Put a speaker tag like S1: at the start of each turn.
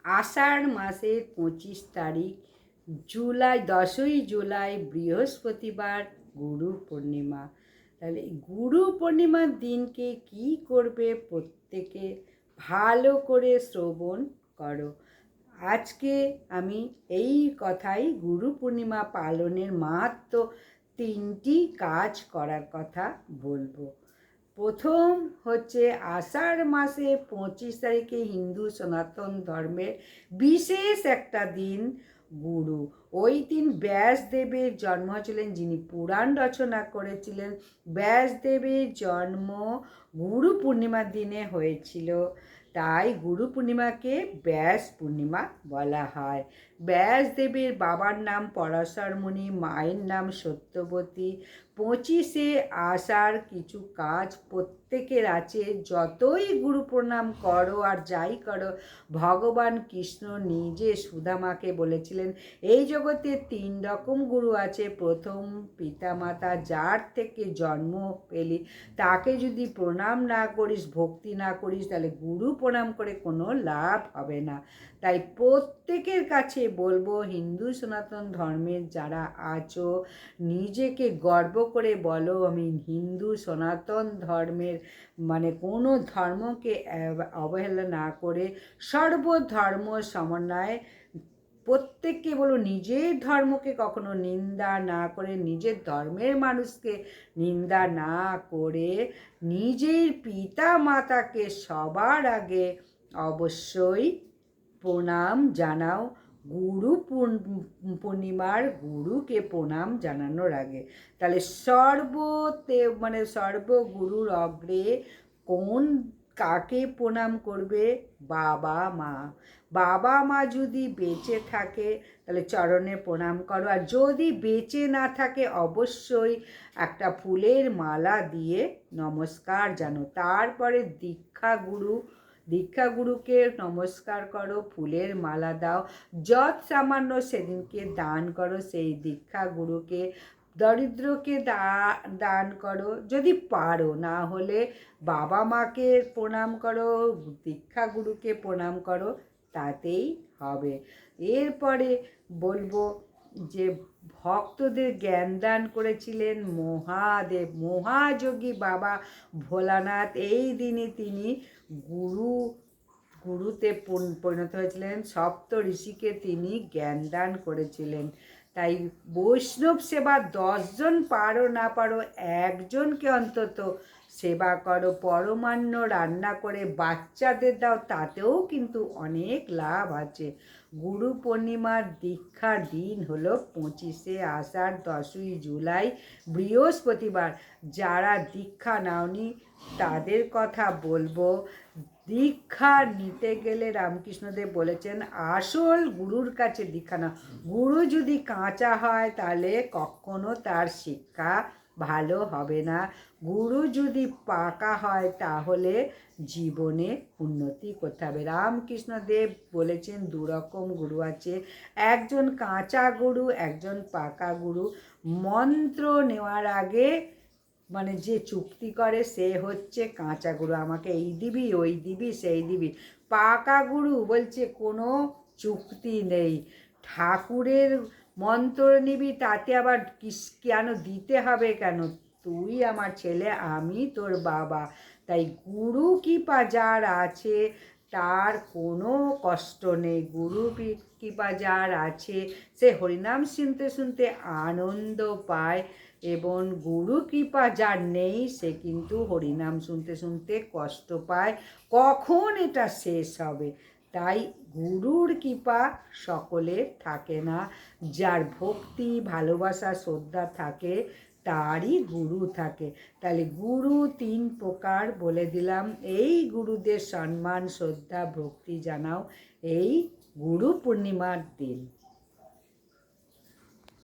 S1: আষাঢ় মাসের 25 তারিখ, জুলাই 10ই জুলাই, বৃহস্পতিবার, গুরু পূর্ণিমা। তাহলে গুরু পূর্ণিমার দিনকে কি করবে প্রত্যেকে ভালো করে শ্রবণ করো। আজকে আমি এই কথাই গুরু পূর্ণিমা পালনের মাত্র 3টি কাজ করার কথা বলবো। প্রথম হচ্ছে আষাঢ় মাসে 25 তারিখে হিন্দু সনাতন ধর্মের বিশেষ একটা দিন, গুরু। ওই দিন ব্যাসদেবের জন্ম হয়েছিলেন, যিনি পুরাণ রচনা করেছিলেন। ব্যাসদেবের জন্ম গুরু পূর্ণিমার দিনে হয়েছিল, তাই গুরু পূর্ণিমাকে ব্যাস পূর্ণিমা বলা হয়। ব্যাসদেবের বাবার নাম পরাশর মুনি, মায়ের নাম সত্যবতী। 25শে আষাঢ় কিছু কাজ প্রত্যেকের আছে। যতই গুরু প্রণাম করো আর যাই করো, ভগবান কৃষ্ণ নিজে সুদামাকে বলেছিলেন এই জগতে 3 রকম গুরু আছে। প্রথম পিতামাতা, যার থেকে জন্ম পেলি তাকে যদি প্রণাম না করিস, ভক্তি না করিস, তাহলে গুরু প্রণাম করে কোনো লাভ হবে না। তাই প্রত্যেকের কাছে বলবো, হিন্দু সনাতন ধর্মের যারা আছো, নিজেকে গর্ব করে বলো আমি হিন্দু সনাতন ধর্মের, মানে কোনো ধর্মকে অবহেলা না করে সর্বধর্ম সমন্বয়ে প্রত্যেককে বলো নিজের ধর্মকে কখনো নিন্দা না করে, নিজের ধর্মের মানুষকে নিন্দা না করে, নিজের পিতা মাতাকে সবার আগে অবশ্যই প্রণাম জানাও। গুরু পূর্ণিমার গুরুকে প্রণাম জানানোর আগে। তাহলে সর্বগুরুর অগ্রে কোন কাকে প্রণাম করবে? বাবা মা। বাবা মা যদি বেঁচে থাকে তাহলে চরণে প্রণাম করো, আর যদি বেঁচে না থাকে অবশ্যই একটা ফুলের মালা দিয়ে নমস্কার জানো। তারপরে দীক্ষাগুরুকে নমস্কার করো, ফুলের মালা দাও, যত সামান্য সেদিনকে দান করো সেই দীক্ষাগুরুকে। দরিদ্রকে দান করো যদি পারো, না হলে বাবা মাকে প্রণাম করো, দীক্ষাগুরুকে প্রণাম করো, তাতেই হবে। এরপরে বলবো যে ভক্তদের জ্ঞান দান করেছিলেন মহাদেব, মহাযোগী বাবা ভোলানাথ। এই দিনে তিনি গুরুতে পরিণত হয়েছিলেন, সপ্ত ঋষিকে তিনি জ্ঞান দান করেছিলেন। তাই বৈষ্ণব সেবা 10 জন পারো না পারো একজনকে অন্তত সেবা করো। পরমান্ন রান্না করে বাচ্চাদের দাও, তাতেও কিন্তু অনেক লাভ আছে। গুরু পূর্ণিমার দীক্ষার দিন হলো 25শে আষাঢ়, 10ই জুলাই, বৃহস্পতিবার। যারা দীক্ষা নাওনি তাদের কথা বলবো, দীক্ষা নিতে গেলে রামকৃষ্ণদেব বলেছেন আসল গুরুর কাছে দীক্ষা নাও। গুরু যদি কাঁচা হয় তাহলে কখনো তার শিক্ষা ভালো হবে না। গুরু যদি পাকা হয় তাহলে জীবনে উন্নতি করতে হবে। রামকৃষ্ণদেব বলেছেন 2 রকম গুরু আছে, একজন কাঁচা গুরু, একজন পাকা গুরু। মন্ত্র নেওয়ার আগে মানে যে চুক্তি করে সে হচ্ছে কাঁচা গুরু, আমাকে এই দিবি, ওই দিবি, সেই দিবি। পাকা গুরু বলছে কোনো চুক্তি নেই, ঠাকুরের মন্ত্র নিবি, তাতে আবার কেন দিতে হবে কেন, তুই আমার ছেলে, আমি তোর বাবা। তাই গুরু কৃপা যার আছে তার কোনো কষ্ট নেই। গুরু কৃপা যার আছে সে হরিনাম শুনতে শুনতে আনন্দ পায়, এবং গুরু কৃপা যার নেই সে কিন্তু হরিনাম শুনতে শুনতে কষ্ট পায়। কখন এটা শেষ হবে? তাই গুরুর কৃপা সকলের থাকে না, যার ভক্তি ভালোবাসা শ্রদ্ধা থাকে তারই গুরু থাকে। তাহলে গুরু 3 প্রকার বলে দিলাম। এই গুরুদের সম্মান শ্রদ্ধা ভক্তি জানাও এই গুরু পূর্ণিমার দিন।